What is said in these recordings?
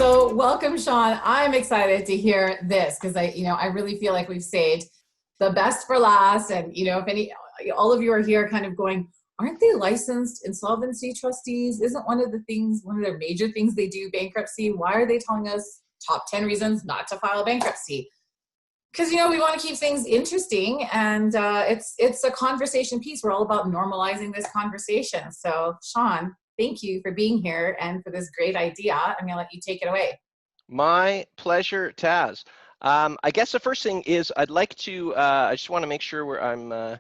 So welcome, Shawn. I'm excited to hear this because I really feel like we've saved the best for last. And, if all of you are here kind of going, aren't they licensed insolvency trustees? Isn't one of their major things they do bankruptcy? Why are they telling us top 10 reasons not to file bankruptcy? Because, we want to keep things interesting, and it's a conversation piece. We're all about normalizing this conversation. So, Shawn, thank you for being here and for this great idea. I'm going to let you take it away. My pleasure, Taz. I guess the first thing is I'd like to, I just want to make sure I'm,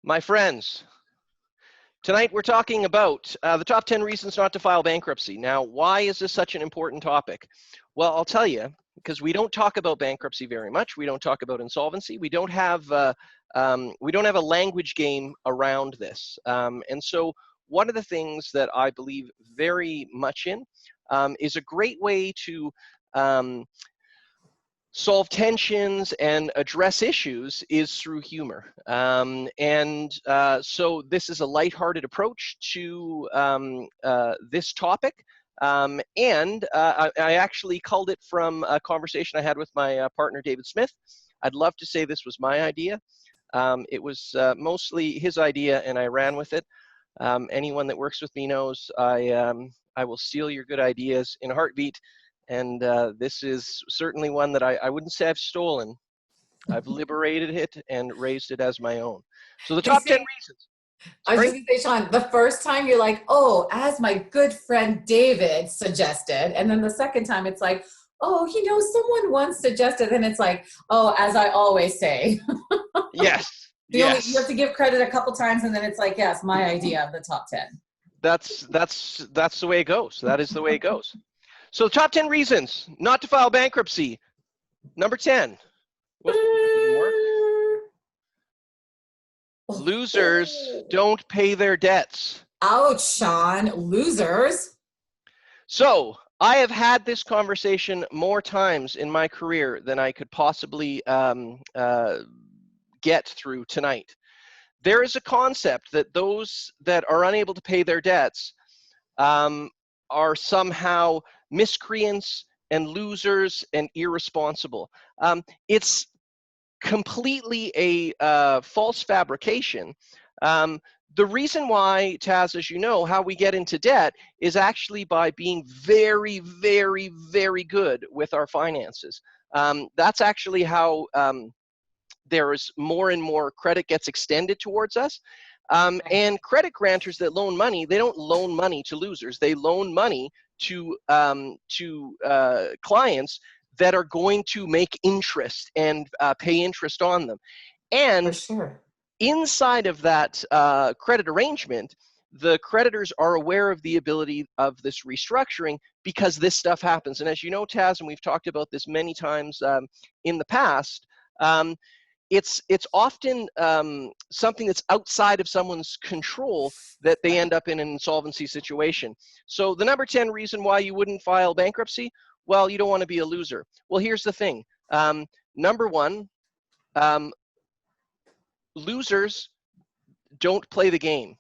my friends, tonight we're talking about the top 10 reasons not to file bankruptcy. Now, why is this such an important topic? Well, I'll tell you, because we don't talk about bankruptcy very much. We don't talk about insolvency. We don't have a language game around this. And so one of the things that I believe very much in is a great way to solve tensions and address issues is through humor. So this is a lighthearted approach to this topic. I actually culled it from a conversation I had with my partner, David Smith. I'd love to say this was my idea. It was mostly his idea, and I ran with it. Anyone that works with me knows I will steal your good ideas in a heartbeat. And this is certainly one that I wouldn't say I've stolen. I've liberated it and raised it as my own. So the top 10 reasons. I was just going to say, Shawn, the first time you're like, oh, as my good friend David suggested. And then the second time it's like, oh, someone once suggested. And it's like, oh, as I always say. Yes. You have to give credit a couple times, and then it's like, yes, my idea of the top 10. That's the way it goes. That is the way it goes. So the top 10 reasons not to file bankruptcy. Number 10. Whoops, that didn't work. Losers don't pay their debts. Ouch, Shawn. Losers. So I have had this conversation more times in my career than I could possibly get through tonight. There is a concept that those that are unable to pay their debts are somehow miscreants and losers and irresponsible. It's completely a false fabrication. The reason why, Taz, as you know, how we get into debt is actually by being very, very, very good with our finances. That's actually how there is more and more credit gets extended towards us. And credit grantors that loan money, they don't loan money to losers. They loan money to clients that are going to make interest and pay interest on them. And for sure, inside of that credit arrangement, the creditors are aware of the ability of this restructuring because this stuff happens. And as you know, Taz, and we've talked about this many times in the past, it's often something that's outside of someone's control that they end up in an insolvency situation. So the number 10 reason why you wouldn't file bankruptcy, well, you don't want to be a loser. Well, here's the thing. Number one, losers don't play the game.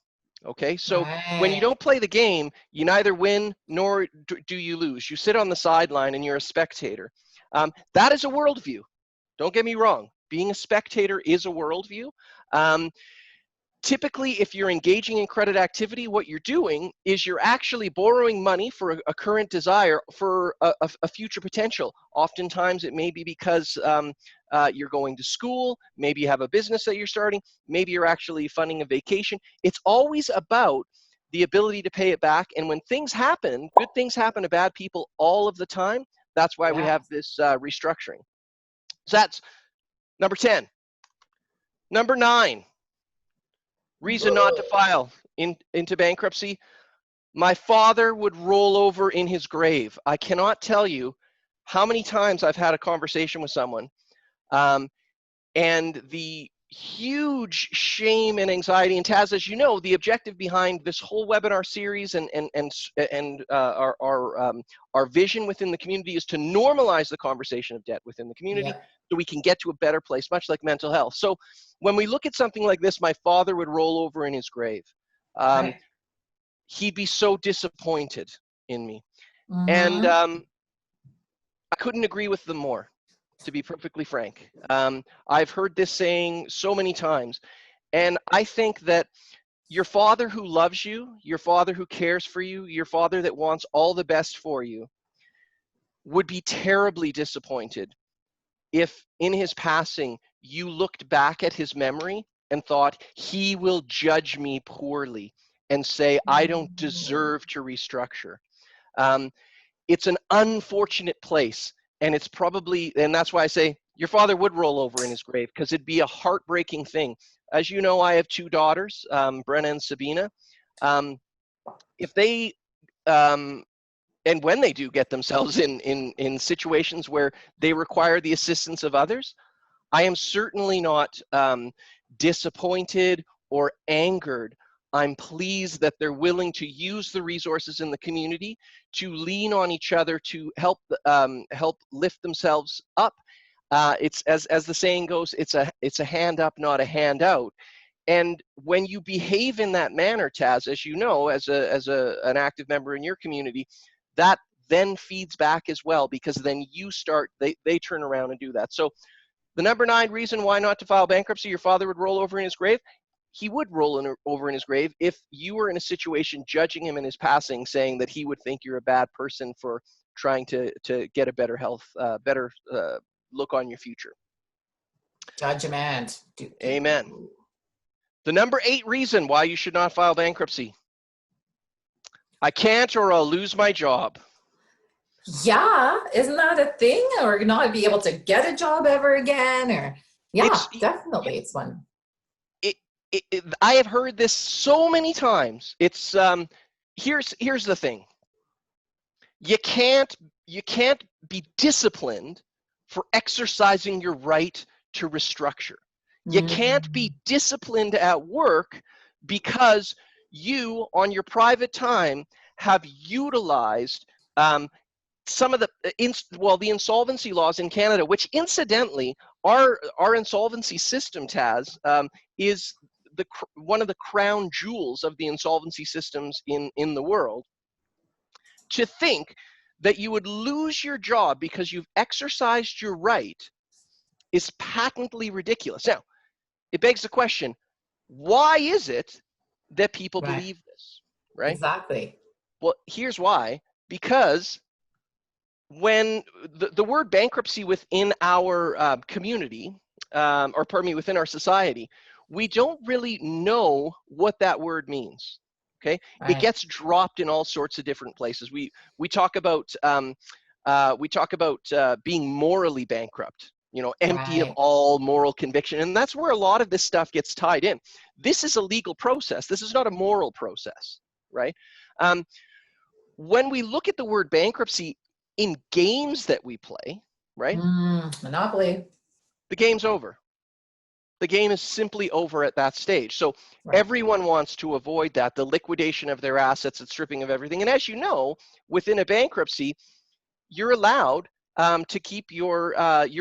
Okay, so when you don't play the game, you neither win nor do you lose. You sit on the sideline and you're a spectator. That is a worldview. Don't get me wrong. Being a spectator is a worldview. Typically, if you're engaging in credit activity, what you're doing is you're actually borrowing money for a current desire for a future potential. Oftentimes, it may be because you're going to school, maybe you have a business that you're starting, maybe you're actually funding a vacation. It's always about the ability to pay it back. And when things happen, good things happen to bad people all of the time. That's why we have this restructuring. So that's number 10. Number 9. Reason not to file into bankruptcy. My father would roll over in his grave. I cannot tell you how many times I've had a conversation with someone and the huge shame and anxiety. And Taz, as you know, the objective behind this whole webinar series and our vision within the community is to normalize the conversation of debt within the community so we can get to a better place, much like mental health. So when we look at something like this, my father would roll over in his grave. He'd be so disappointed in me. And I couldn't agree with them more, to be perfectly frank. I've heard this saying so many times, and I think that your father who loves you, your father who cares for you, your father that wants all the best for you, would be terribly disappointed if in his passing you looked back at his memory and thought, he will judge me poorly and say, I don't deserve to restructure. It's an unfortunate place, and it's probably, and that's why I say your father would roll over in his grave, because it'd be a heartbreaking thing. As you know, I have two daughters, Brenna and Sabina. If they, and when they do get themselves in situations where they require the assistance of others, I am certainly not disappointed or angered. I'm pleased that they're willing to use the resources in the community to lean on each other to help lift themselves up. It's as the saying goes, it's a hand up, not a hand out. And when you behave in that manner, Taz, as you know, as an active member in your community, that then feeds back as well, because then you start, they turn around and do that. So the number 9 reason why not to file bankruptcy, your father would roll over in his grave. He would roll over in his grave if you were in a situation judging him in his passing, saying that he would think you're a bad person for trying to get a better health, better look on your future. Judgment. Amen. The number 8 reason why you should not file bankruptcy. I can't, or I'll lose my job. Yeah, isn't that a thing? Or not be able to get a job ever again? Or definitely it's one. I have heard this so many times. It's here's the thing. You can't be disciplined for exercising your right to restructure. You can't be disciplined at work because you, on your private time, have utilized some of the insolvency laws in Canada, which incidentally, our insolvency system, Taz, is one of the crown jewels of the insolvency systems in the world. To think that you would lose your job because you've exercised your right is patently ridiculous. Now, it begs the question, why is it that people believe this, right? Exactly. Well, here's why. Because when the word bankruptcy within our community, or pardon me, within our society, we don't really know what that word means. Okay, it gets dropped in all sorts of different places. We talk about being morally bankrupt, you know, empty of all moral conviction, and that's where a lot of this stuff gets tied in. This is a legal process. This is not a moral process, right? When we look at the word bankruptcy in games that we play, right? Monopoly. The game's over. The game is simply over at that stage. So everyone wants to avoid that, the liquidation of their assets and stripping of everything. And as you know, within a bankruptcy, you're allowed to keep your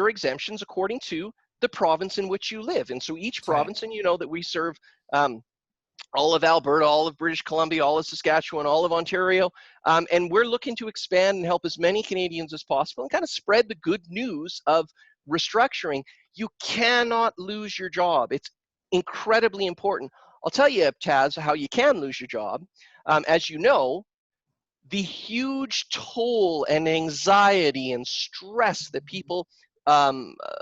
exemptions according to the province in which you live. And so each province, and you know that we serve all of Alberta, all of British Columbia, all of Saskatchewan, all of Ontario, and we're looking to expand and help as many Canadians as possible and kind of spread the good news of restructuring. You cannot lose your job. It's incredibly important. I'll tell you, Taz, how you can lose your job. As you know, the huge toll and anxiety and stress that people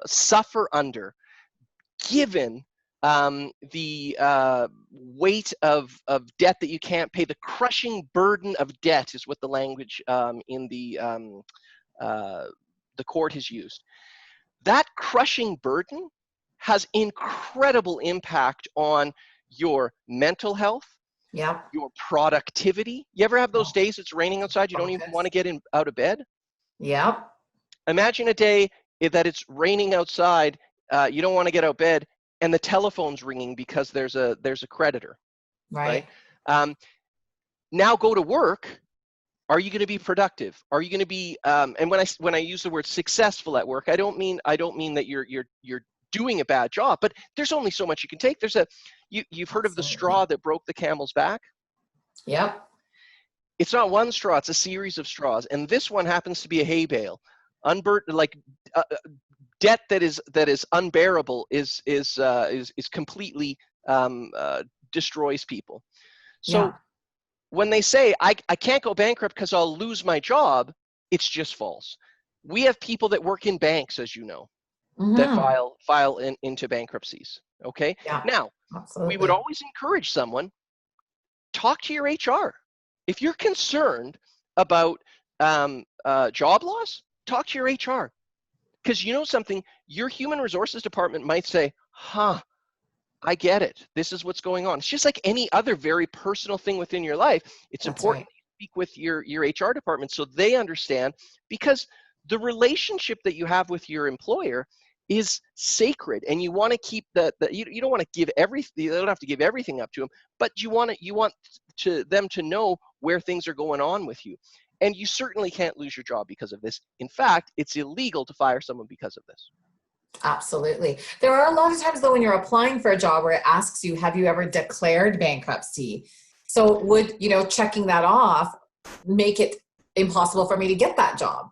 suffer under, given the weight of debt that you can't pay, the crushing burden of debt is what the language in the court has used. That crushing burden has incredible impact on your mental health, your productivity. You ever have those days it's raining outside, you don't even want to get out of bed? Imagine a day that it's raining outside, you don't want to get out of bed, and the telephone's ringing because there's a creditor, right? Now go to work. Are you going to be productive? Are you going to be and when I use the word successful at work, I don't mean that you're doing a bad job, but there's only so much you can take. You've heard of the straw that broke the camel's back? It's not one straw, it's a series of straws, and this one happens to be a hay bale. like debt that is unbearable is completely destroys people. So Yeah. when they say I can't go bankrupt because I'll lose my job, it's just false. We have people that work in banks, as you know, that Hmm. file into bankruptcies. Okay. Yeah, Now, we would absolutely. always encourage someone, talk to your HR. If you're concerned about job loss, talk to your HR. Because you know something, your human resources department might say, huh, I get it. This is what's going on. It's just like any other very personal thing within your life. It's That's important right. that you speak with your HR department so they understand, because the relationship that you have with your employer is sacred, and you want to keep you don't want to give everything, you don't have to give everything up to them, but you want them to know where things are going on with you. And you certainly can't lose your job because of this. In fact, it's illegal to fire someone because of this. Absolutely. There are a lot of times though when you're applying for a job where it asks you, have you ever declared bankruptcy? So would, checking that off make it impossible for me to get that job?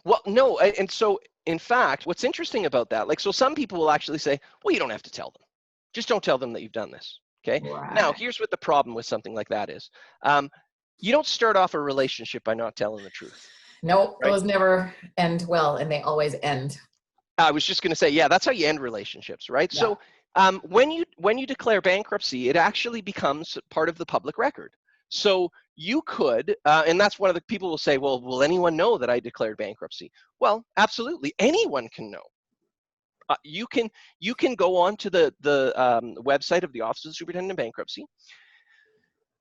Well, no, and so in fact, what's interesting about that, like, so some people will actually say, well, you don't have to tell them. Just don't tell them that you've done this. Okay. Now, Right. here's what the problem with something like that is. You don't start off a relationship by not telling the truth, Nope, right? those never end well, and they always end. I was just going to say, yeah, that's how you end relationships, right? Yeah. So when you declare bankruptcy, it actually becomes part of the public record. So you could, and that's one of the people will say, well, will anyone know that I declared bankruptcy? Well, absolutely, anyone can know. You can go on to the website of the Office of the Superintendent of Bankruptcy.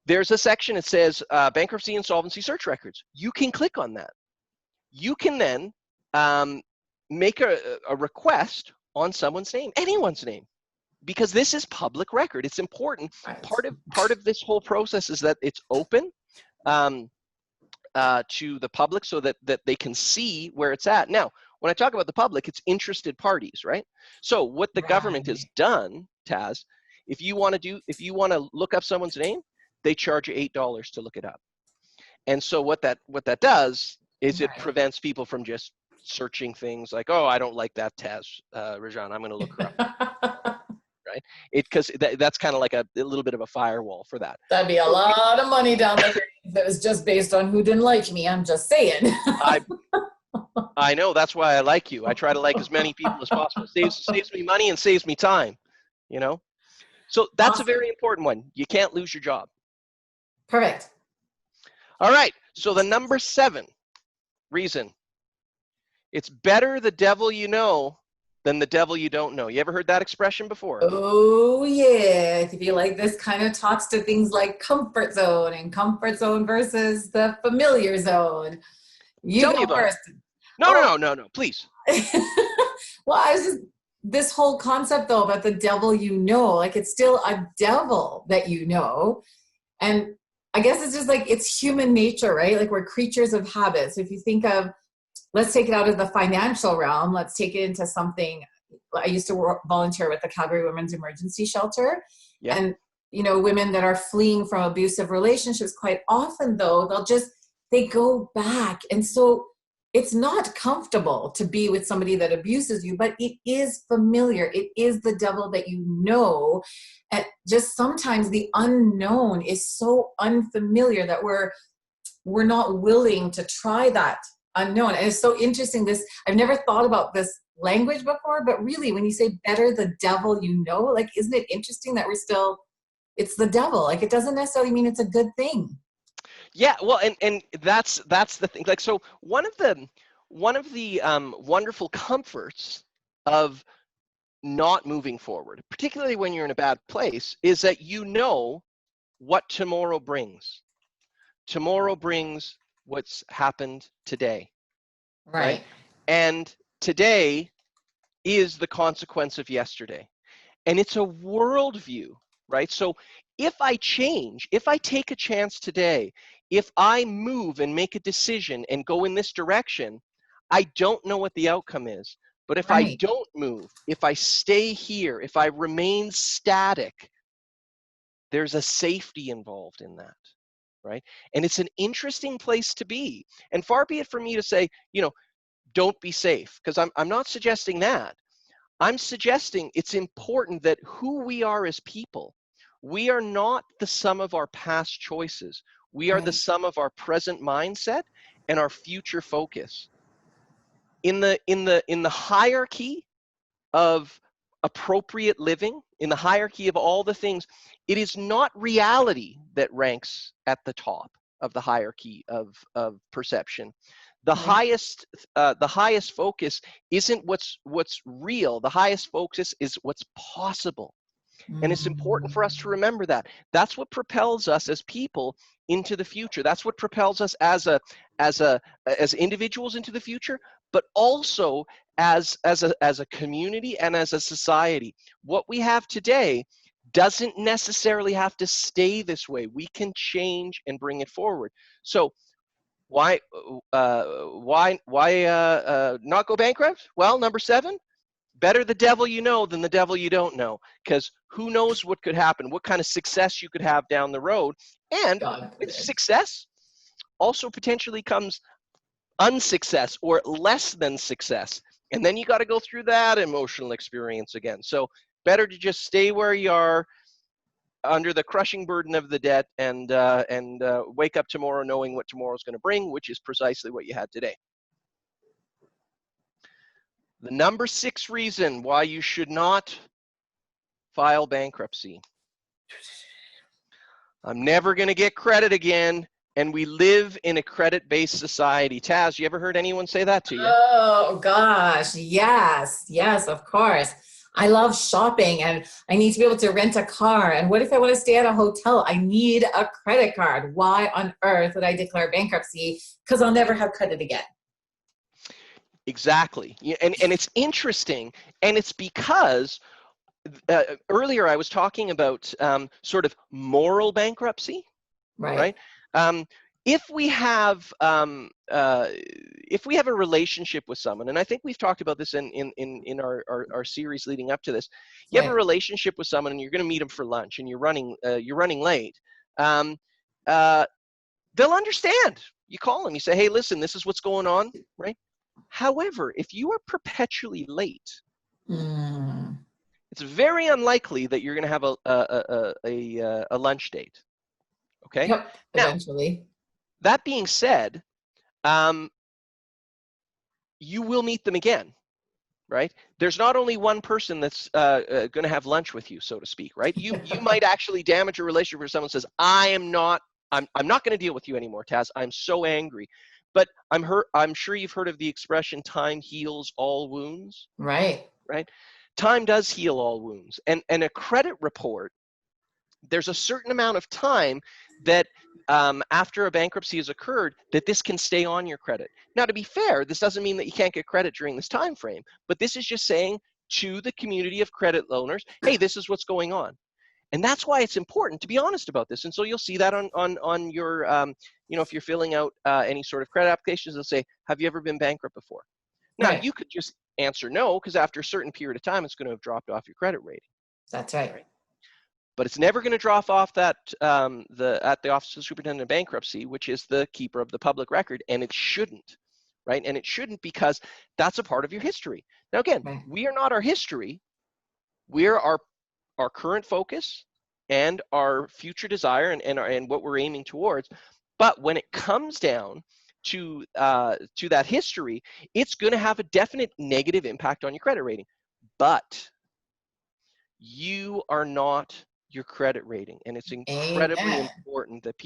There's a section that says bankruptcy insolvency search records. You can click on that. You can then make a request on someone's name, anyone's name, because this is public record. It's important. Right. Part of this whole process is that it's open to the public so that they can see where it's at. Now, when I talk about the public, it's interested parties, right? So what the government has Right. done, Taz, if you want to look up someone's name, they charge you $8 to look it up. And so what that does is it Right. prevents people from just searching things like, oh, I don't like that Taz Rajan, I'm going to look her up, right? Because that's kind of like a little bit of a firewall for that. That'd be a So lot of money down the drain if it was just based on who didn't like me. I'm just saying. I I know, that's why I like you. I try to like as many people as possible. Saves me money and saves me time, you know? So that's a Awesome. very important one. You can't lose your job. Perfect. All right. So the number 7 reason, it's better the devil you know than the devil you don't know. You ever heard that expression before? Oh, yeah. I feel like this kind of talks to things like comfort zone and comfort zone versus the familiar zone. You Tell me go about it. first. No, no, Oh, no, no, no, please. well, I was just, this whole concept though about the devil you know, like it's still a devil that you know. And I guess it's just like it's human nature, right? Like we're creatures of habit. So if you think of, let's take it out of the financial realm, let's take it into something. I used to volunteer with the Calgary Women's Emergency Shelter. Yeah. And, women that are fleeing from abusive relationships, quite often though, they go back. And so it's not comfortable to be with somebody that abuses you, but it is familiar. It is the devil that you know. And just sometimes the unknown is so unfamiliar that we're not willing to try that unknown. And it's so interesting, I've never thought about this language before, but really when you say better the devil you know, like isn't it interesting that it's the devil, like it doesn't necessarily mean it's a good thing. Yeah, well, and that's the thing. Like, so one of the wonderful comforts of not moving forward, particularly when you're in a bad place, is that you know what tomorrow brings. Tomorrow brings what's happened today, right? Right. And today is the consequence of yesterday. And it's a worldview, right? So if I change, if I take a chance today, if I move and make a decision and go in this direction, I don't know what the outcome is. But if I Right. don't move, if I stay here, if I remain static, there's a safety involved in that, right? And it's an interesting place to be. And far be it from me to say, don't be safe, because I'm not suggesting that. I'm suggesting it's important that who we are as people, we are not the sum of our past choices. We are the Right. sum of our present mindset and our future focus. In the hierarchy of appropriate living, in the hierarchy of all the things, it is not reality that ranks at the top of the hierarchy of perception. The Right. highest focus isn't what's real. The highest focus is what's possible. And it's important for us to Mm. remember that. That's what propels us as people into the future. That's what propels us as individuals into the future, but also as a community and as a society. What we have today doesn't necessarily have to stay this way. We can change and bring it forward. So why not go bankrupt? Well, number 7, better the devil you know than the devil you don't know, because who knows what could happen, what kind of success you could have down the road. And God with forbid. success also potentially comes unsuccess or less than success. And then you got to go through that emotional experience again. So better to just stay where you are under the crushing burden of the debt and wake up tomorrow knowing what tomorrow's going to bring, which is precisely what you had today. The number 6 reason why you should not file bankruptcy. I'm never going to get credit again, and we live in a credit-based society. Taz, you ever heard anyone say that to you? Oh gosh, yes, yes, of course. I love shopping and I need to be able to rent a car. And what if I want to stay at a hotel? I need a credit card. Why on earth would I declare bankruptcy? Because I'll never have credit again. Exactly. And it's interesting, and it's because earlier I was talking about sort of moral bankruptcy, Right, right? Um, if we have a relationship with someone, and I think we've talked about this in our series leading up to this, you have a right, relationship with someone and you're going to meet them for lunch and you're running late. Um, uh, they'll understand. You call them, you say, hey, listen, this is what's going on, right? However, if you are perpetually late, mm, it's very unlikely that you're going to have a lunch date. Okay. yep, Now, eventually. that being said, you will meet them again, right? There's not only one person that's going to have lunch with you, so to speak, right? You might actually damage a relationship where someone says, I'm not going to deal with you anymore, Taz. I'm so angry. But I'm sure you've heard of the expression, time heals all wounds, Right, right? Time does heal all wounds. And a credit report, there's a certain amount of time that after a bankruptcy has occurred that this can stay on your credit. Now, to be fair, this doesn't mean that you can't get credit during this time frame, but this is just saying to the community of credit loaners, hey, this is what's going on. And that's why it's important to be honest about this. And so you'll see that on your, if you're filling out any sort of credit applications, they'll say, have you ever been bankrupt before? Now, right. you could just answer no, because after a certain period of time, it's going to have dropped off your credit rating. That's right. Right? But it's never going to drop off that at the Office of the Superintendent of Bankruptcy, which is the keeper of the public record, and it shouldn't, right? And it shouldn't, because that's a part of your history. Now, again, Right. we are not our history. We're our current focus and our future desire and what we're aiming towards. But when it comes down to that history, it's going to have a definite negative impact on your credit rating. But you are not your credit rating, and it's incredibly Amen. important that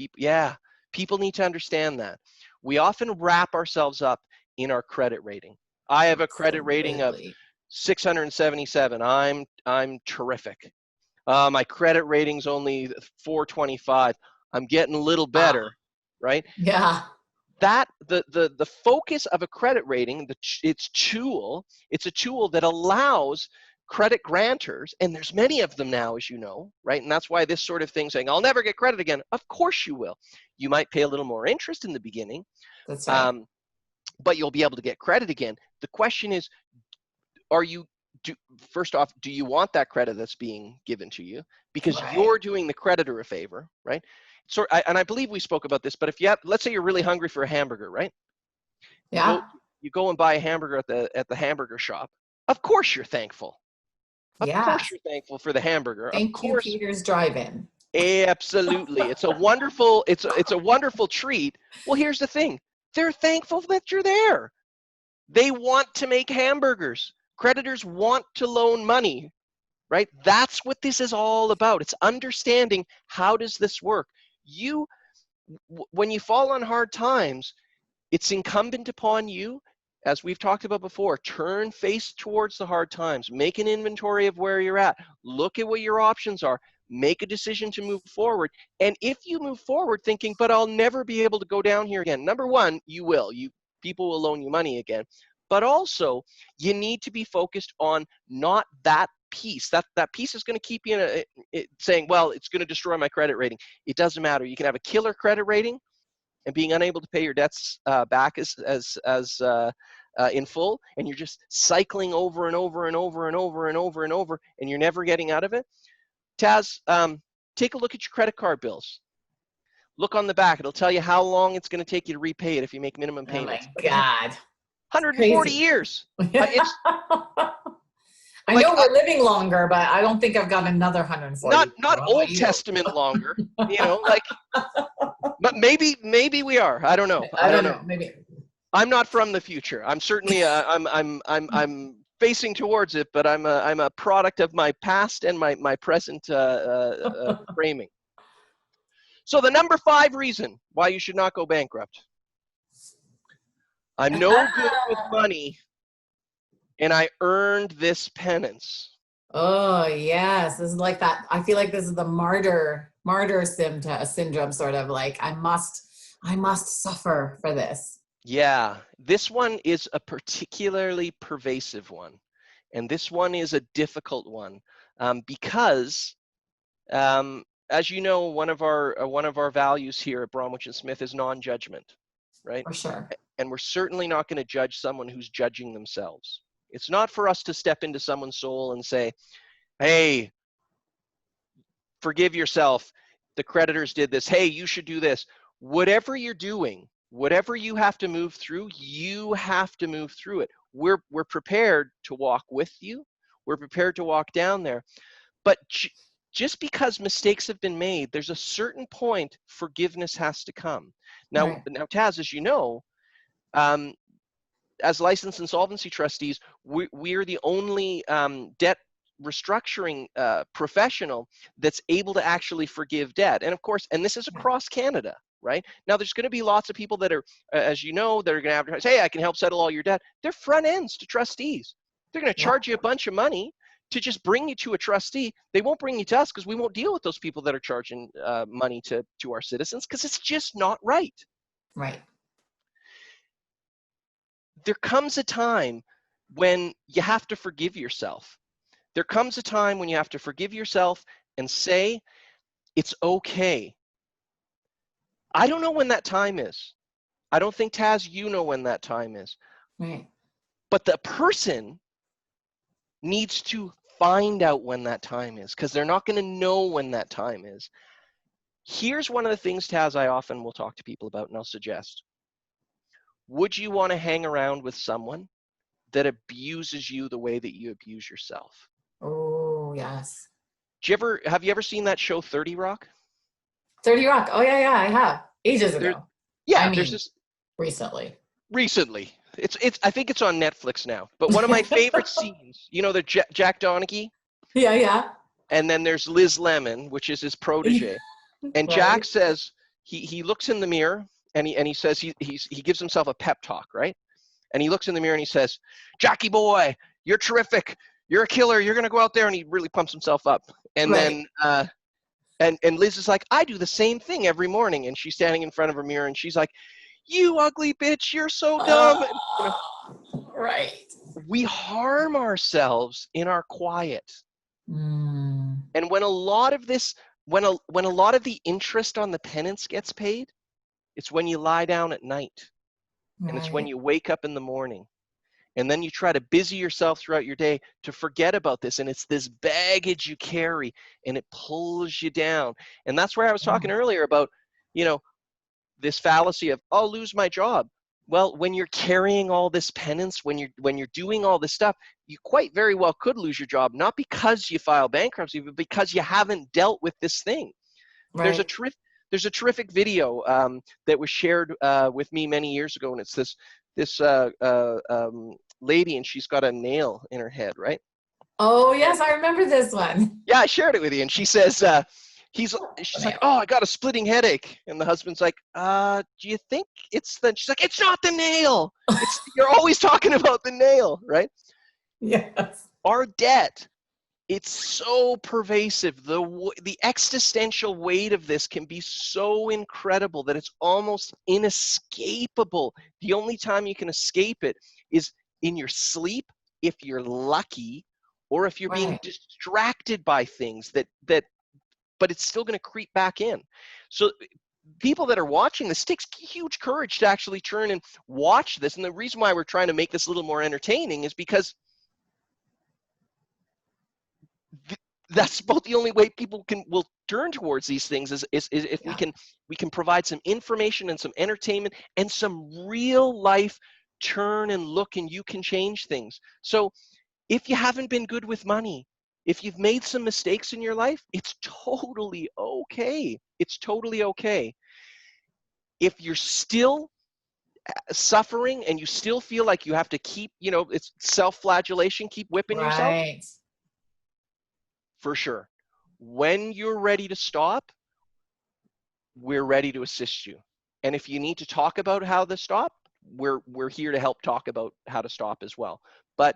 people need to understand that. We often wrap ourselves up in our credit rating. I have a credit rating of Absolutely. 677. I'm terrific. My credit rating's only 425. I'm getting a little Ah, better, right? yeah. That the focus of a credit rating, it's a tool that allows credit grantors, and there's many of them now, as you know, right? And that's why this sort of thing saying, I'll never get credit again. Of course you will. You might pay a little more interest in the beginning, That's right. but you'll be able to get credit again. The question is, first off, do you want that credit that's being given to you? Because Right. you're doing the creditor a favor, right? And I believe we spoke about this, but if let's say you're really hungry for a hamburger, right? You go Yeah. you go and buy a hamburger at the hamburger shop. Of course you're thankful. Of course Yes. you're thankful for the hamburger. Of Thank you, course. Peter's Drive-In. Absolutely. It's a wonderful, it's a wonderful treat. Well, here's the thing. They're thankful that you're there. They want to make hamburgers. Creditors want to loan money, right? That's what this is all about. It's understanding, how does this work? When you fall on hard times, it's incumbent upon you, as we've talked about before, turn face towards the hard times, make an inventory of where you're at, look at what your options are, make a decision to move forward. And if you move forward thinking, but I'll never be able to go down here again, number one, you will. People will loan you money again. But also, you need to be focused on not that piece. That piece is going to keep you saying, well, it's going to destroy my credit rating. It doesn't matter. You can have a killer credit rating and being unable to pay your debts back in full, and you're just cycling over and over and over and over and over and over, and you're never getting out of it. Taz, take a look at your credit card bills. Look on the back. It'll tell you how long it's going to take you to repay it if you make minimum payments. Oh my God. 140 years. I know we're living longer, but I don't think I've got another 140. Not Old Testament longer, but maybe we are. I don't know. I don't know. Maybe. I'm not from the future. I'm certainly I'm facing towards it, but I'm a product of my past and my present framing. So the number 5 reason why you should not go bankrupt. I'm no good with money, and I earned this penance. Oh yes, this is like that. I feel like this is the martyr syndrome, sort of like I must suffer for this. Yeah, this one is a particularly pervasive one, and this one is a difficult one because, as you know, one of our values here at Bromwich+Smith is non-judgment, right? For sure. And we're certainly not going to judge someone who's judging themselves. It's not for us to step into someone's soul and say, hey, forgive yourself. The creditors did this. Hey, you should do this. Whatever you're doing, whatever you have to move through, you have to move through it. We're prepared to walk with you. We're prepared to walk down there. But just because mistakes have been made, there's a certain point forgiveness has to come. Now, Taz, as you know, as licensed insolvency trustees, we're the only debt restructuring professional that's able to actually forgive debt. And of course, and this is across Canada, right? Now, there's going to be lots of people that are, as you know, that are going to advertise, hey, I can help settle all your debt. They're front ends to trustees. They're going to charge you a bunch of money to just bring you to a trustee. They won't bring you to us because we won't deal with those people that are charging money to our citizens because it's just not right. Right. There comes a time when you have to forgive yourself. There comes a time when you have to forgive yourself and say, it's okay. I don't know when that time is. I don't think, Taz, you know when that time is. Right. But the person needs to find out when that time is because they're not going to know when that time is. Here's one of the things, Taz, I often will talk to people about, and I'll suggest. Would you want to hang around with someone that abuses you the way that you abuse yourself? Oh, yes. Have you ever seen that show 30 Rock? 30 Rock. Oh, yeah, I have. Ages ago. There's this recently. I think it's on Netflix now. But one of my favorite scenes, the Jack Donaghy? Yeah. And then there's Liz Lemon, which is his protege. And Right. Jack says, he looks in the mirror and he says he gives himself a pep talk, right? And he looks in the mirror and he says, Jackie boy, you're terrific. You're a killer. You're going to go out there. And he really pumps himself up. And then, and Liz is like, I do the same thing every morning. And she's standing in front of her mirror and she's like, you ugly bitch, you're so dumb. Right. We harm ourselves in our quiet. And when a lot of this, when a lot of the interest on the penance gets paid, it's when you lie down at night. And it's when you wake up in the morning. And then you try to busy yourself throughout your day to forget about this. And it's this baggage you carry and it pulls you down. And that's where I was talking earlier about, this fallacy of, I'll lose my job. Well, when you're carrying all this penance, when you're doing all this stuff, you quite very well could lose your job, not because you file bankruptcy, but because you haven't dealt with this thing. There's a Right. terrific video that was shared with me many years ago, and it's this lady, and she's got a nail in her head, right? Oh, And yes, I remember this one. yeah, I shared it with you, and she says, she's like, oh, I got a splitting headache, and the husband's like, do you think it's the? She's like, it's not the nail. You're always talking about the nail, right? Yes. Our debt, it's so pervasive. The existential weight of this can be so incredible that it's almost inescapable. The only time you can escape it is in your sleep, if you're lucky, or if you're being Right. distracted by things but it's still going to creep back in. So people that are watching this, takes huge courage to actually turn and watch this. And the reason why we're trying to make this a little more entertaining is because that's about the only way people will turn towards these things is if Yeah. we can provide some information and some entertainment and some real life turn and look, and you can change things. So if you haven't been good with money, if you've made some mistakes in your life, it's totally okay. It's totally okay. If you're still suffering and you still feel like you have to keep, it's self-flagellation, keep whipping yourself, Right. for sure. When you're ready to stop, we're ready to assist you. And if you need to talk about how to stop, we're here to help talk about how to stop as well. But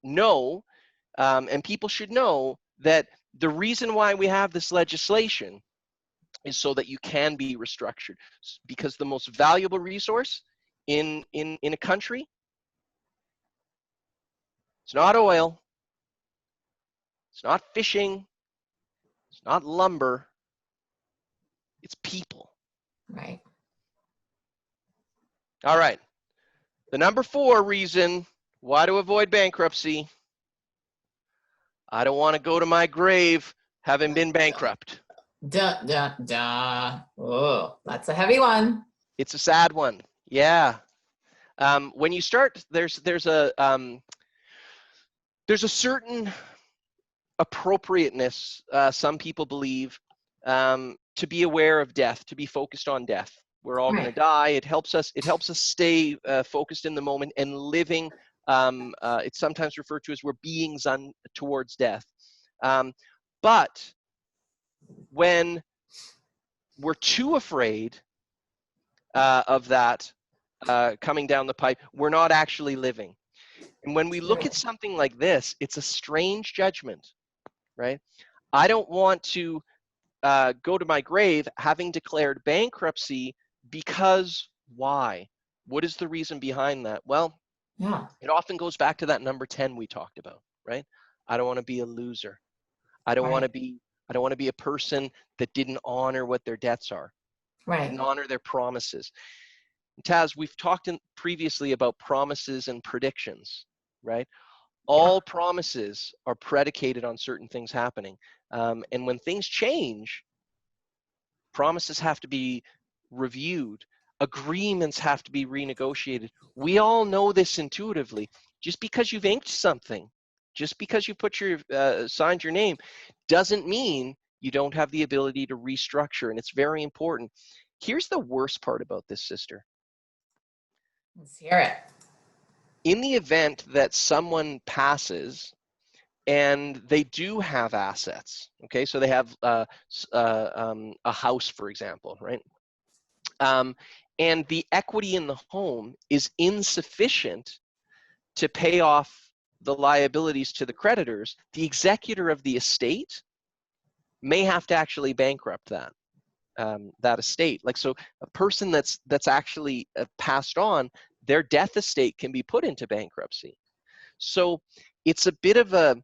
know, and people should know, that the reason why we have this legislation is so that you can be restructured. Because the most valuable resource in a country, it's not oil, it's not fishing, it's not lumber, it's people. Right. All right. The number 4 reason why to avoid bankruptcy: I don't want to go to my grave having been bankrupt. Duh, duh, duh. Oh, that's a heavy one. It's a sad one. Yeah. When you start, there's a certain appropriateness, some people believe, to be aware of death, to be focused on death. We're all going to Right. die. It helps us stay focused in the moment and living. It's sometimes referred to as we're beings towards death. But when we're too afraid of that coming down the pipe, we're not actually living. And when we look at something like this, it's a strange judgment, right? I don't want to go to my grave having declared bankruptcy, because why? What is the reason behind that? Well, Yeah. it often goes back to that number 10 we talked about, right? I don't want to be a loser. I don't want to Right. be a person that didn't honor what their debts are, didn't Right. honor their promises. Taz, we've talked previously about promises and predictions, right? Yeah. All promises are predicated on certain things happening. And when things change, promises have to be reviewed. Agreements have to be renegotiated. We all know this intuitively. Just because you've inked something, just because you put signed your name, doesn't mean you don't have the ability to restructure. And it's very important. Here's the worst part about this, sister. Let's hear it. In the event that someone passes and they do have assets, okay, so they have a house, for example, right? And the equity in the home is insufficient to pay off the liabilities to the creditors, the executor of the estate may have to actually bankrupt that estate. Like, so a person that's actually passed on, their death estate can be put into bankruptcy. So it's a bit of a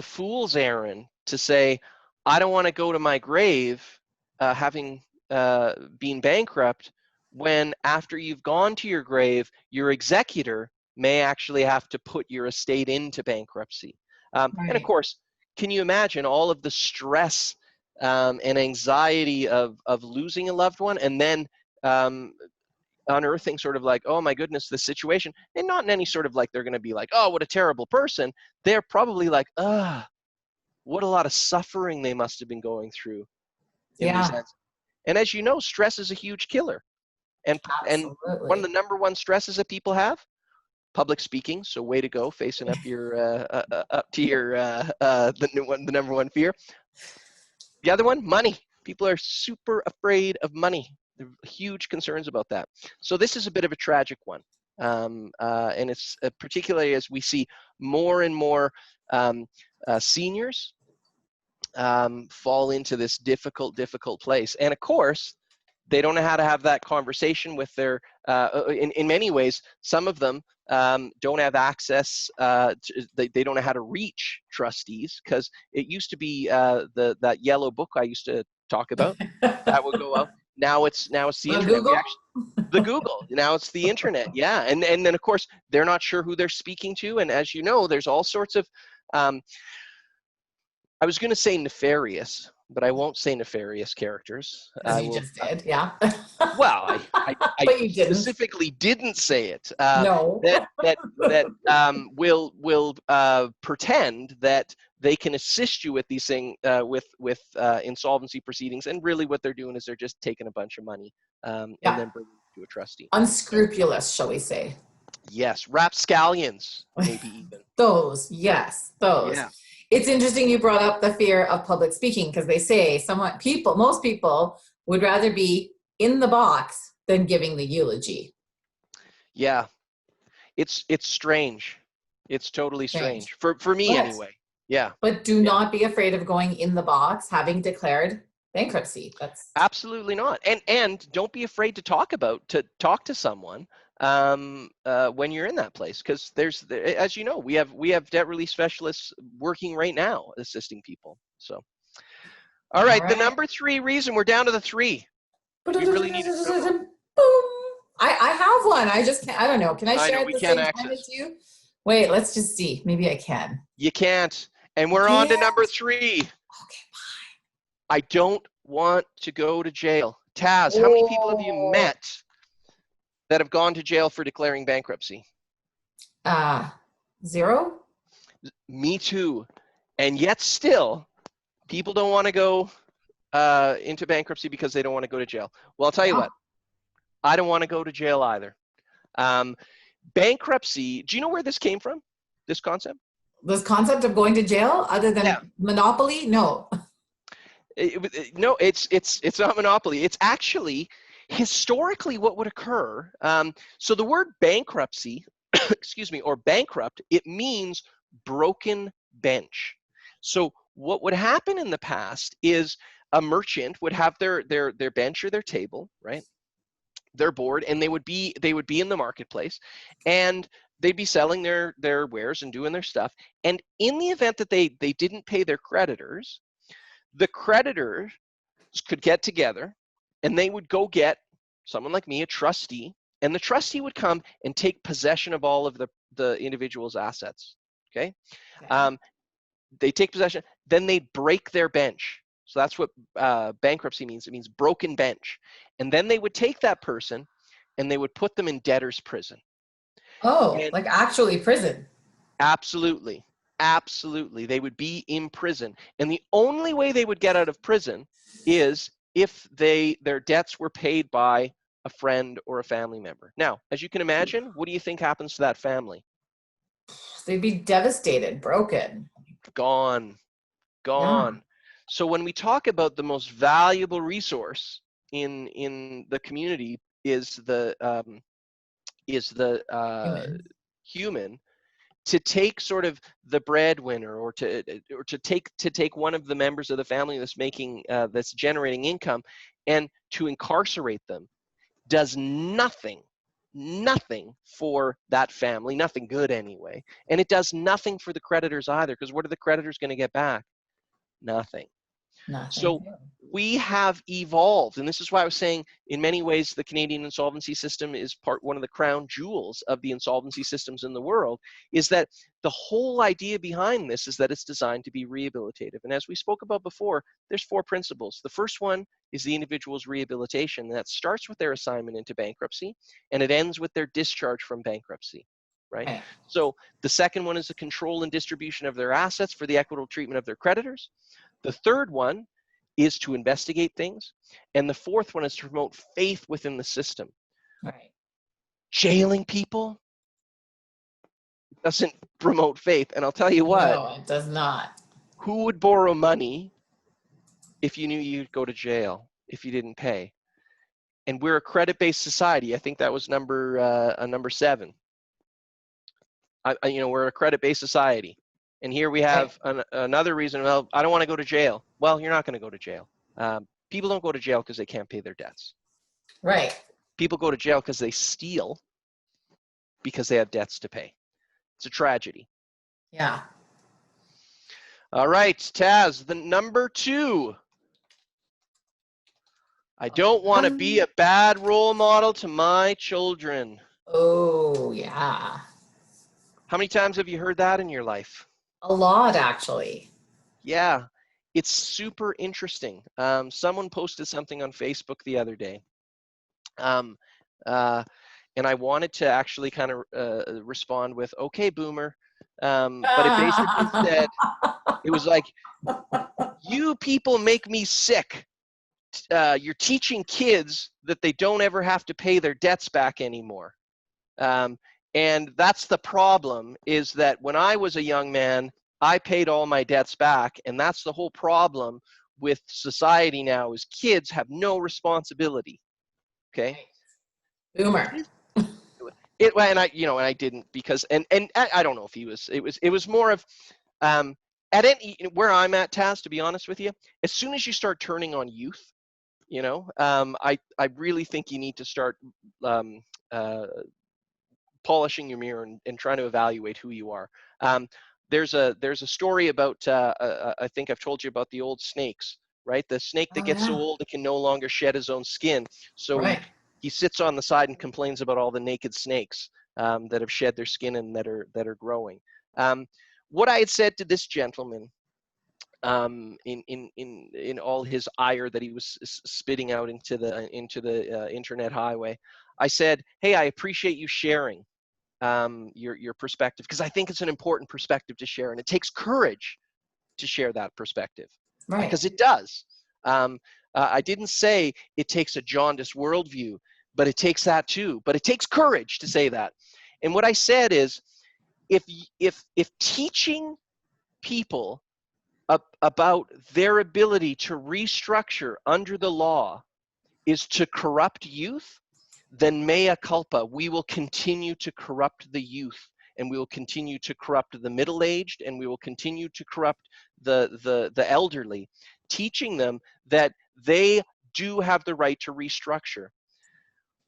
fool's errand to say, I don't want to go to my grave having been bankrupt, when after you've gone to your grave, your executor may actually have to put your estate into bankruptcy. And of Right. course, can you imagine all of the stress and anxiety of losing a loved one, and then unearthing sort of like, oh my goodness, this situation, and not in any sort of like they're going to be like, oh, what a terrible person. They're probably like, what a lot of suffering they must have been going through in these Yeah, ends. And as you know, stress is a huge killer. And one of the absolutely. number one stresses that people have, public speaking. So way to go, facing up your up to your the number one fear. The other one, money. People are super afraid of money. There are huge concerns about that. So this is a bit of a tragic one. And it's particularly as we see more and more seniors fall into this difficult place. And of course, they don't know how to have that conversation with their, in many ways, some of them don't have access, they don't know how to reach trustees, because it used to be that yellow book I used to talk about that would go out. Now it's the The internet. Google? The Google, now it's the internet. Yeah. And then of course, they're not sure who they're speaking to. And as you know, there's all sorts of, I was going to say nefarious, but I won't say nefarious characters. As I you will. just did, yeah. Well, I But you didn't. specifically didn't say it. No. That will pretend that they can assist you with these things, with insolvency proceedings, and really what they're doing is they're just taking a bunch of money and Yeah. then bringing it to a trustee. So, Unscrupulous, shall we say. yes, rapscallions, maybe even. Those, yes, those. Yeah. It's interesting you brought up the fear of public speaking, because they say most people would rather be in the box than giving the eulogy. Yeah. It's strange. It's totally Strange. strange for me But anyway. Yeah. but do Yeah. not be afraid of going in the box having declared bankruptcy. That's Absolutely not. And don't be afraid to talk to someone when you're in that place, because as you know, we have debt relief specialists working right now assisting people. So, all all right, the right. number 3 reason, we're down to the 3. We really need to know. Boom. I have one. I just can't, I don't know. Can I I share know at we the can't same time access. as you? Wait, let's just see. Maybe I can. You can't. And I we're on to can't. number 3. Okay. I don't want to go to jail. Taz, how many people have you Oh. met that have gone to jail for declaring bankruptcy? Uh, 0? Me too. And yet still, people don't want to go into bankruptcy because they don't want to go to jail. Well, I'll tell you Yeah. what, I don't want to go to jail either. Bankruptcy, do you know where this came from, this concept? This concept of going to jail, other Yeah. than Monopoly? No. No, it's not monopoly. It's actually historically what would occur. So the word bankruptcy, excuse me, or bankrupt, it means broken bench. So what would happen in the past is a merchant would have their bench or their table, right? Their board, and they would be in the marketplace, and they'd be selling their wares and doing their stuff. And in the event that they didn't pay their creditors, the creditors could get together and they would go get someone like me, a trustee, and the trustee would come and take possession of all of the individual's assets. Okay. Okay. They take possession, then they break their bench. So that's what bankruptcy means. It means broken bench. And then they would take that person and they would put them in debtor's prison. Oh, And like actually prison. absolutely. Absolutely. They would be in prison. And the only way they would get out of prison is if their debts were paid by a friend or a family member. Now, as you can imagine, what do you think happens to that family? They'd be devastated, broken. Gone. Yeah. Gone. So when we talk about the most valuable resource in the community is the Human. human, to take sort of the breadwinner, or to take one of the members of the family that's making that's generating income, and to incarcerate them does nothing for that family, nothing good anyway, and it does nothing for the creditors either, because what are the creditors going to get back? Nothing. Nothing So new. we have evolved, and this is why I was saying in many ways the Canadian insolvency system is one of the crown jewels of the insolvency systems in the world, is that the whole idea behind this is that it's designed to be rehabilitative. And as we spoke about before, there's 4 principles. The first one is the individual's rehabilitation. That starts with their assignment into bankruptcy, and it ends with their discharge from bankruptcy, right? Right. So the second one is the control and distribution of their assets for the equitable treatment of their creditors. The third one is to investigate things. And the fourth one is to promote faith within the system. Right. Jailing people doesn't promote faith. And I'll tell you what, No, it does not. who would borrow money if you knew you'd go to jail if you didn't pay? And we're a credit-based society. I think that was number 7. We're a credit-based society. And here we have another reason, well, I don't want to go to jail. Well, you're not going to go to jail. People don't go to jail because they can't pay their debts. Right. People go to jail because they steal because they have debts to pay. It's a tragedy. Yeah. All right, Taz, the number 2. I don't want to be a bad role model to my children. Oh, yeah. How many times have you heard that in your life? A lot, actually. Yeah, it's super interesting. Someone posted something on Facebook the other day. And I wanted to actually kind of respond with, okay, boomer. But it basically said, it was like, you people make me sick. You're teaching kids that they don't ever have to pay their debts back anymore. And that's the problem, is that when I was a young man, I paid all my debts back. And that's the whole problem with society now, is kids have no responsibility. Okay. Boomer. And I didn't, because, and I don't know if it was more of, at any, where I'm at, Taz, to be honest with you, as soon as you start turning on youth, I really think you need to start polishing your mirror and trying to evaluate who you are. There's a story about, I think I've told you about the old snakes, right? The snake that gets so old it can no longer shed his own skin. So he sits on the side and complains about all the naked snakes that have shed their skin and that are growing. What I had said to this gentleman, in all his ire that he was spitting out into the internet highway, I said, hey, I appreciate you sharing your perspective, because I think it's an important perspective to share, and it takes courage to share that perspective, because it does. I didn't say it takes a jaundiced worldview, but it takes that too. But it takes courage to say that. And what I said is, if teaching people about their ability to restructure under the law is to corrupt youth, then mea culpa, we will continue to corrupt the youth, and we will continue to corrupt the middle-aged, and we will continue to corrupt the elderly, teaching them that they do have the right to restructure.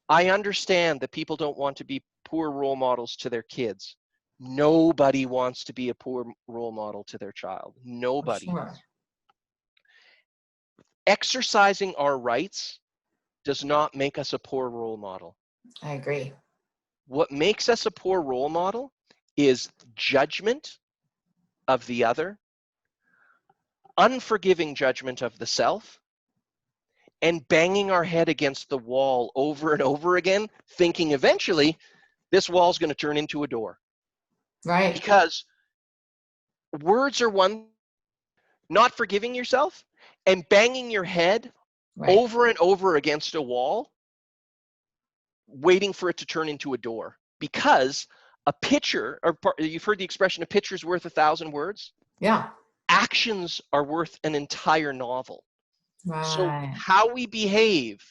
I understand that people don't want to be poor role models to their kids. Nobody wants to be a poor role model to their child. Nobody. Sure. Exercising our rights does not make us a poor role model. I agree. What makes us a poor role model is judgment of the other, unforgiving judgment of the self, and banging our head against the wall over and over again, thinking eventually this wall's going to turn into a door. Right. Because words are one, not forgiving yourself and banging your head over and over against a wall, waiting for it to turn into a door. Because a picture, or you've heard the expression, a picture's worth 1,000 words. Yeah. Actions are worth an entire novel. Right. So how we behave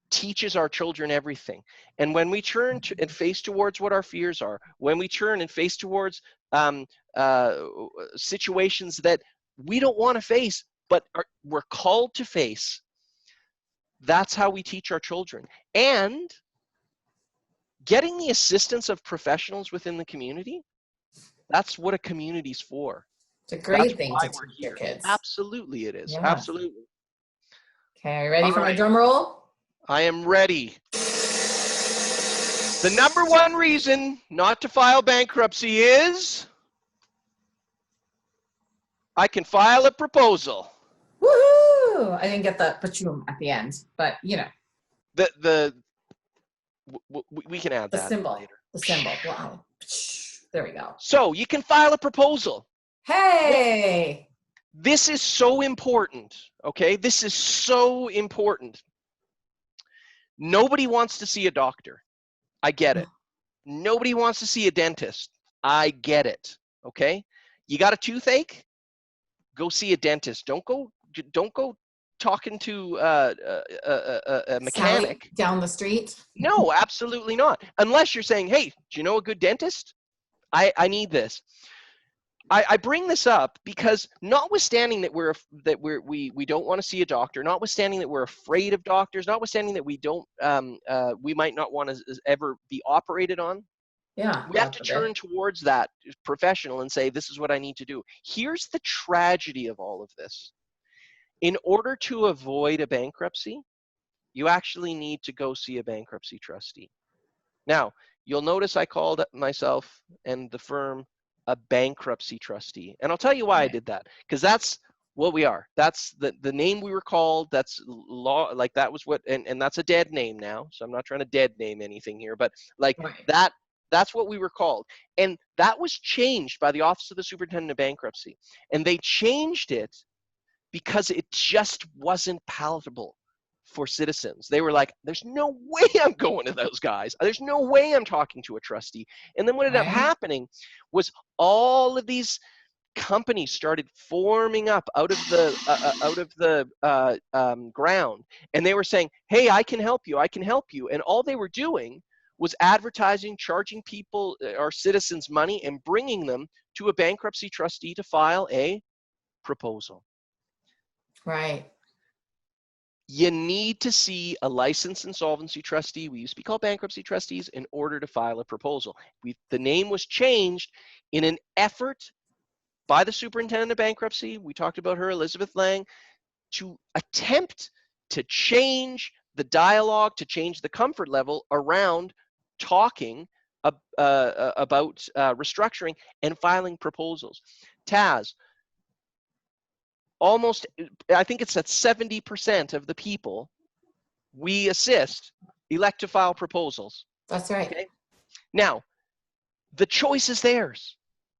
teaches our children everything. And when we turn to and face towards what our fears are, when we turn and face towards situations that we don't want to face, but we're called to face, that's how we teach our children. And getting the assistance of professionals within the community, that's what a community's for. It's a That's great thing why to we're teach your here. kids. Absolutely it is. Yes. Absolutely. Okay, are you ready All for my right. drum roll? I am ready. The number one reason not to file bankruptcy is I can file a proposal. Woohoo! I didn't get the pachum at the end, but you know, We can add the that symbol, later. the symbol. Wow. There we go. So you can file a proposal. Hey! This is so important, okay? This is so important. Nobody wants to see a doctor. I get it. Nobody wants to see a dentist. I get it, okay? You got a toothache? Go see a dentist. Don't go talking to a Sally mechanic. down the street. No, absolutely not. Unless you're saying, hey, do you know a good dentist? I need this. I bring this up because notwithstanding that we don't want to see a doctor, notwithstanding that we're afraid of doctors, notwithstanding that we might not want to ever be operated on, Yeah, we have God to forbid. turn towards that professional and say, this is what I need to do. Here's the tragedy of all of this. In order to avoid a bankruptcy, you actually need to go see a bankruptcy trustee. Now, you'll notice I called myself and the firm a bankruptcy trustee. And I'll tell you why I did that. Because that's what we are. That's the name we were called. That's law, like that was what, and that's a dead name now. So I'm not trying to dead name anything here, but like Right. that's what we were called. And that was changed by the Office of the Superintendent of Bankruptcy. And they changed it because it just wasn't palatable for citizens. They were like, there's no way I'm going to those guys. There's no way I'm talking to a trustee. And then what ended up Right. happening was all of these companies started forming up out of the ground, and they were saying, hey, I can help you, I can help you. And all they were doing was advertising, charging people, our citizens, money, and bringing them to a bankruptcy trustee to file a proposal. Right. You need to see a licensed insolvency trustee. We used to be called bankruptcy trustees in order to file a proposal. The name was changed in an effort by the superintendent of bankruptcy. We talked about her, Elizabeth Lang, to attempt to change the dialogue, to change the comfort level around talking about restructuring and filing proposals. Taz, almost, I think it's at 70% of the people we assist elect to file proposals. That's right. Okay. Now, the choice is theirs.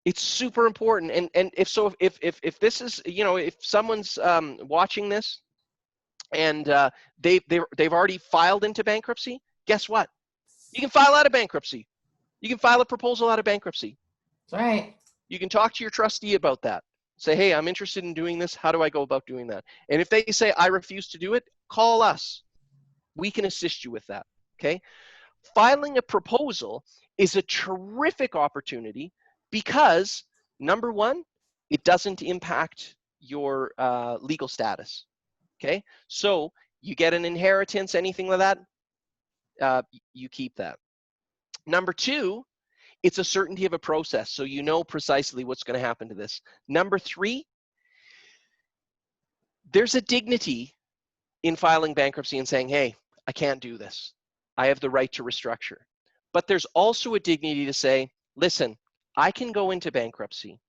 It's super important. And if this is, you know, if someone's watching this and they've already filed into bankruptcy, guess what? You can file out of bankruptcy. You can file a proposal out of bankruptcy. That's right. You can talk to your trustee about that. Say, hey, I'm interested in doing this. How do I go about doing that? And if they say, I refuse to do it, call us. We can assist you with that, okay? Filing a proposal is a terrific opportunity because, number one, it doesn't impact your legal status, okay? So you get an inheritance, anything like that, you keep that. Number two, it's a certainty of a process, so you know precisely what's going to happen to this. Number three, there's a dignity in filing bankruptcy and saying, hey, I can't do this. I have the right to restructure. But there's also a dignity to say, listen, I can go into bankruptcy.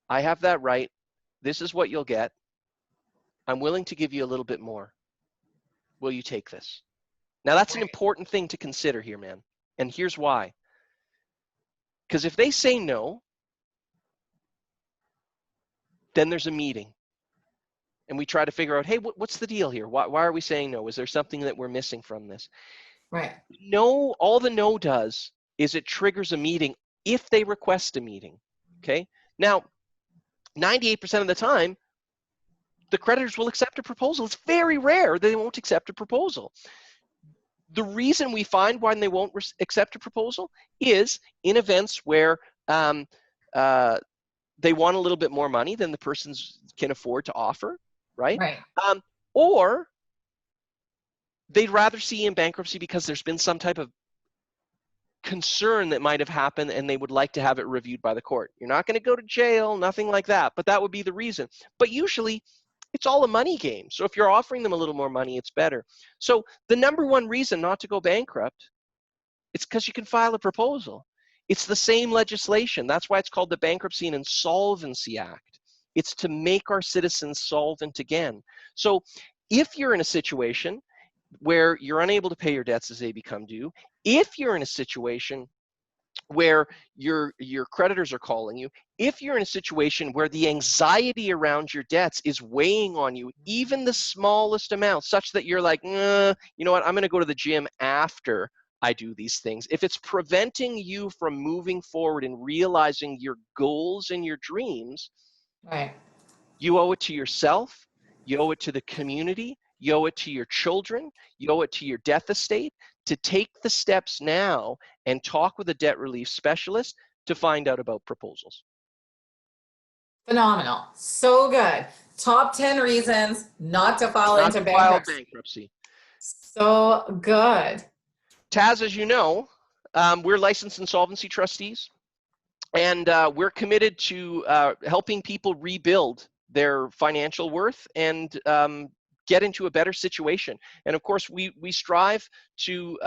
I have that right. This is what you'll get. I'm willing to give you a little bit more. Will you take this? Now, that's an important thing to consider here, man. And here's why. Because if they say no, then there's a meeting. And we try to figure out, hey, what's the deal here? Why are we saying no? Is there something that we're missing from this? Right. No, all the no does is it triggers a meeting if they request a meeting, okay? Now, 98% of the time, the creditors will accept a proposal. It's very rare that they won't accept a proposal. The reason we find why they won't accept a proposal is in events where they want a little bit more money than the person can afford to offer, right? Right. Or they'd rather see you in bankruptcy because there's been some type of concern that might have happened and they would like to have it reviewed by the court. You're not going to go to jail, nothing like that, but that would be the reason. But usually it's all a money game. So if you're offering them a little more money, it's better. So the number one reason not to go bankrupt, it's because you can file a proposal. It's the same legislation. That's why it's called the Bankruptcy and Insolvency Act. It's to make our citizens solvent again. So if you're in a situation where you're unable to pay your debts as they become due, if you're in a situation where your creditors are calling you, if you're in a situation where the anxiety around your debts is weighing on you, even the smallest amount, such that you're like, you know what, I'm going to go to the gym after I do these things. If it's preventing you from moving forward and realizing your goals and your dreams, Right. you owe it to yourself, you owe it to the community, you owe it to your children, you owe it to your death estate to take the steps now and talk with a debt relief specialist to find out about proposals. Phenomenal. So good. Top 10 reasons not to fall Not into to file bankruptcy. bankruptcy. So good. Taz, as you know, we're licensed insolvency trustees, and we're committed to helping people rebuild their financial worth and get into a better situation. And of course, we strive to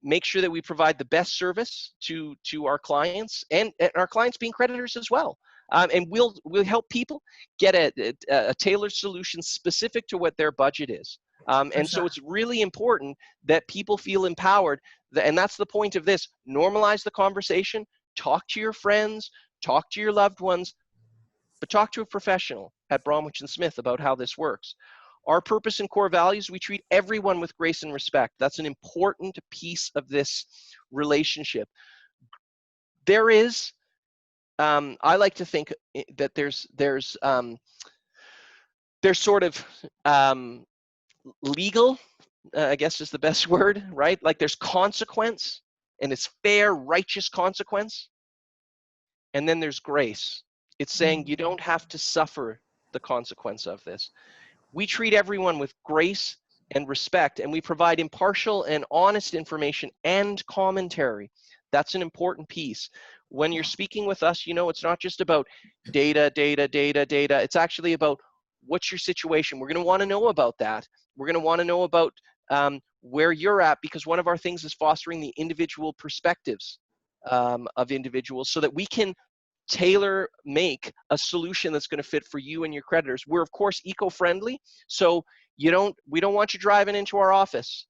make sure that we provide the best service to our clients, and our clients being creditors as well. And we'll help people get a tailored solution specific to what their budget is. And so it's really important that people feel empowered, and that's the point of this. Normalize the conversation, talk to your friends, talk to your loved ones, but talk to a professional at Bromwich+Smith about how this works. Our purpose and core values, we treat everyone with grace and respect. That's an important piece of this relationship. There is, I like to think that there's sort of legal, I guess is the best word, right? Like there's consequence, and it's fair, righteous consequence. And then there's grace. It's saying you don't have to suffer the consequence of this. We treat everyone with grace and respect, and we provide impartial and honest information and commentary. That's an important piece. When you're speaking with us, you know, it's not just about data. It's actually about what's your situation. We're going to want to know about that. We're going to want to know about where you're at, because one of our things is fostering the individual perspectives of individuals so that we can tailor make a solution that's going to fit for you and your creditors. We're of course eco-friendly, so we don't want you driving into our office.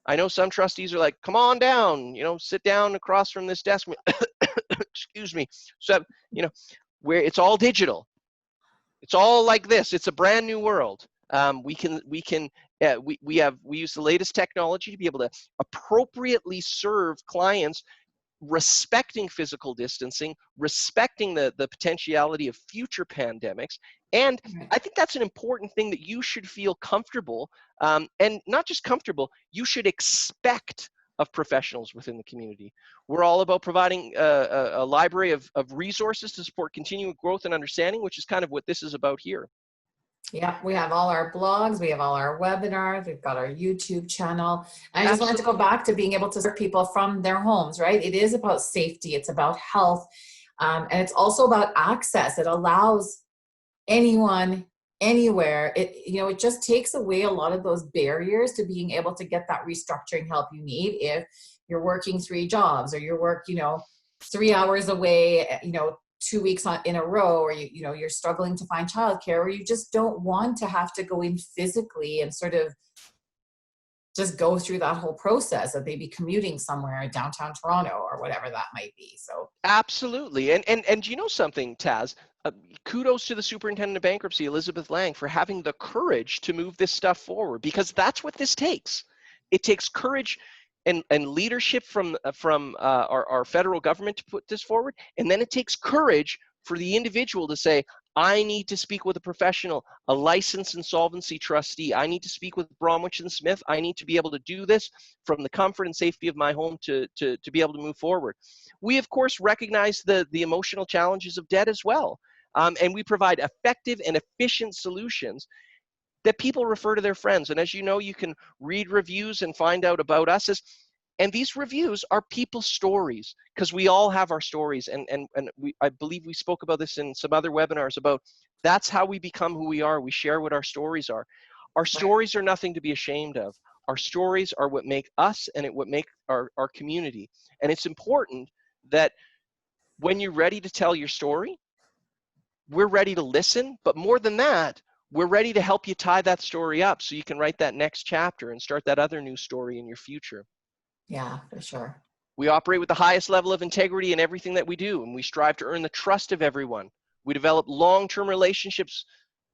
I know some trustees are like, come on down, you know, sit down across from this desk. Excuse me. So, you know, where it's all digital. It's all like this. It's a brand new world. We use the latest technology to be able to appropriately serve clients, respecting physical distancing, respecting the potentiality of future pandemics. And I think that's an important thing, that you should feel comfortable, and not just comfortable, you should expect of professionals within the community. We're all about providing a library of resources to support continuing growth and understanding, which is kind of what this is about here. Yeah, we have all our blogs, we have all our webinars, we've got our YouTube channel. And I just wanted to go back to being able to serve people from their homes, right? It is about safety, it's about health, and it's also about access. It allows anyone, anywhere. It just takes away a lot of those barriers to being able to get that restructuring help you need if you're working 3 jobs, or you work, 3 hours away, 2 weeks in a row, or you're struggling to find childcare, or you just don't want to have to go in physically and sort of just go through that whole process of maybe commuting somewhere in downtown Toronto or whatever that might be. So absolutely. And you know something, Taz? Kudos to the Superintendent of Bankruptcy, Elizabeth Lang, for having the courage to move this stuff forward, because that's what this takes. It takes courage and leadership from our federal government to put this forward, and then it takes courage for the individual to say, I need to speak with a professional, a licensed insolvency trustee. I need to speak with Bromwich+Smith. I need to be able to do this from the comfort and safety of my home to be able to move forward. We, of course, recognize the emotional challenges of debt as well. And we provide effective and efficient solutions that people refer to their friends. And as you know, you can read reviews and find out about us. And these reviews are people's stories, because we all have our stories. And I believe we spoke about this in some other webinars about that's how we become who we are. We share what our stories are. Our stories are nothing to be ashamed of. Our stories are what make us and what make our community. And it's important that when you're ready to tell your story, we're ready to listen, but more than that, we're ready to help you tie that story up so you can write that next chapter and start that other new story in your future. Yeah, for sure. We operate with the highest level of integrity in everything that we do, and we strive to earn the trust of everyone. We develop long-term relationships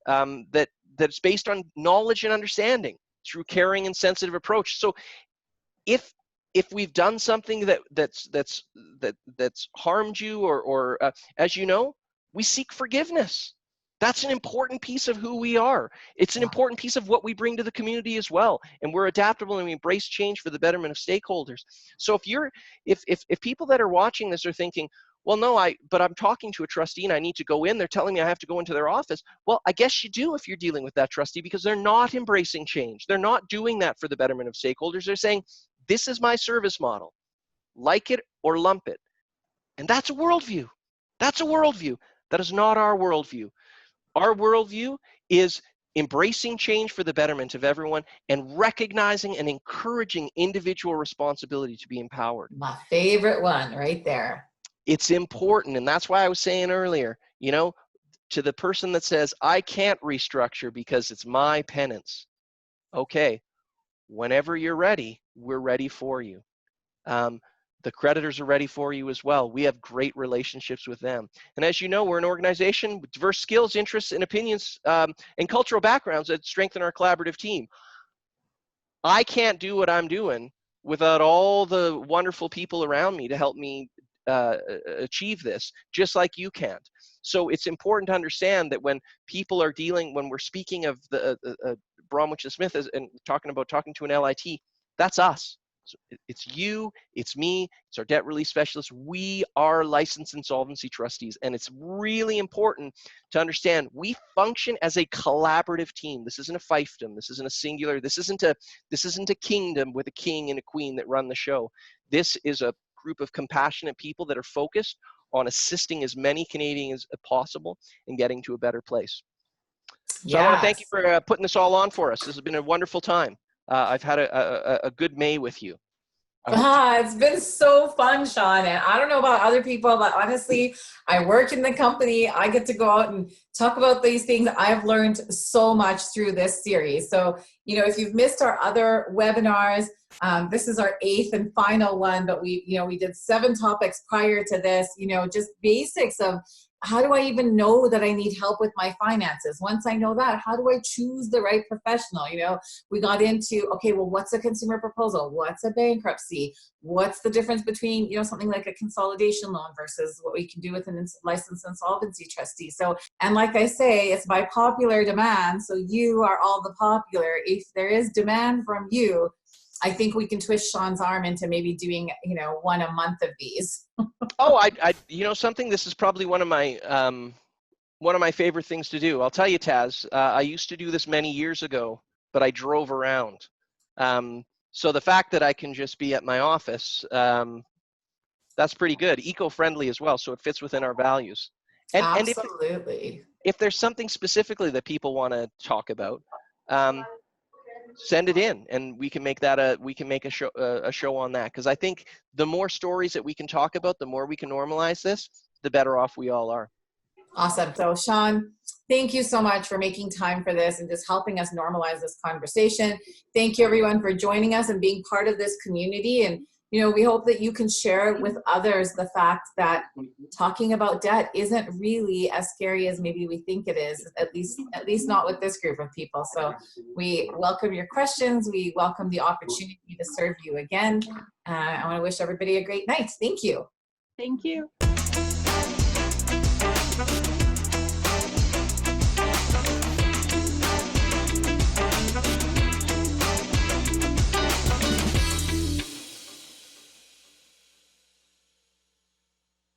that's based on knowledge and understanding through caring and sensitive approach. So if we've done something that's harmed you, or as you know, we seek forgiveness. That's an important piece of who we are. It's an important piece of what we bring to the community as well. And we're adaptable and we embrace change for the betterment of stakeholders. So if people that are watching this are thinking, well, no, but I'm talking to a trustee and I need to go in, they're telling me I have to go into their office. Well, I guess you do if you're dealing with that trustee, because they're not embracing change. They're not doing that for the betterment of stakeholders. They're saying, this is my service model. Like it or lump it. And that's a worldview. That's a worldview. That is not our worldview. Our worldview is embracing change for the betterment of everyone and recognizing and encouraging individual responsibility to be empowered. My favorite one right there. It's important. And that's why I was saying earlier, you know, to the person that says, I can't restructure because it's my penance. Okay, whenever you're ready, we're ready for you. The creditors are ready for you as well. We have great relationships with them. And as you know, we're an organization with diverse skills, interests, and opinions, and cultural backgrounds that strengthen our collaborative team. I can't do what I'm doing without all the wonderful people around me to help me achieve this, just like you can't. So it's important to understand that when people are when we're speaking of the Bromwich+Smith and talking to an LIT, that's us. So it's you, it's me, it's our debt relief specialists. We are licensed insolvency trustees, and it's really important to understand we function as a collaborative team. This isn't a fiefdom. This isn't a singular. This isn't a kingdom with a king and a queen that run the show. This is a group of compassionate people that are focused on assisting as many Canadians as possible in getting to a better place. So I want to thank you for putting this all on for us. This has been a wonderful time. I've had a good May with you. It's been so fun, Shawn. And I don't know about other people, but honestly, I work in the company. I get to go out and talk about these things. I've learned so much through this series. So, you know, if you've missed our other webinars, this is our 8th and final one, but we did 7 topics prior to this, you know, just basics of how do I even know that I need help with my finances? Once I know that, how do I choose the right professional? You know, we got into, okay, well, what's a consumer proposal? What's a bankruptcy? What's the difference between, you know, something like a consolidation loan versus what we can do with an licensed insolvency trustee? So, and like I say, it's by popular demand. So you are all the popular. If there is demand from you, I think we can twist Shawn's arm into maybe doing, you know, 1 a month of these. Oh, you know something, this is probably one of my favorite things to do. I'll tell you, Taz, I used to do this many years ago, but I drove around. So the fact that I can just be at my office, that's pretty good. Eco-friendly as well, so it fits within our values. And Absolutely. if there's something specifically that people want to talk about, send it in, and we can make that a show on that, because I think the more stories that we can talk about, the more we can normalize this, the better off we all are. Awesome. So Shawn, thank you so much for making time for this and just helping us normalize this conversation. Thank you everyone for joining us and being part of this community. And you know, we hope that you can share with others the fact that talking about debt isn't really as scary as maybe we think it is, at least not with this group of people. So we welcome your questions. We welcome the opportunity to serve you again. I want to wish everybody a great night. Thank you. Thank you.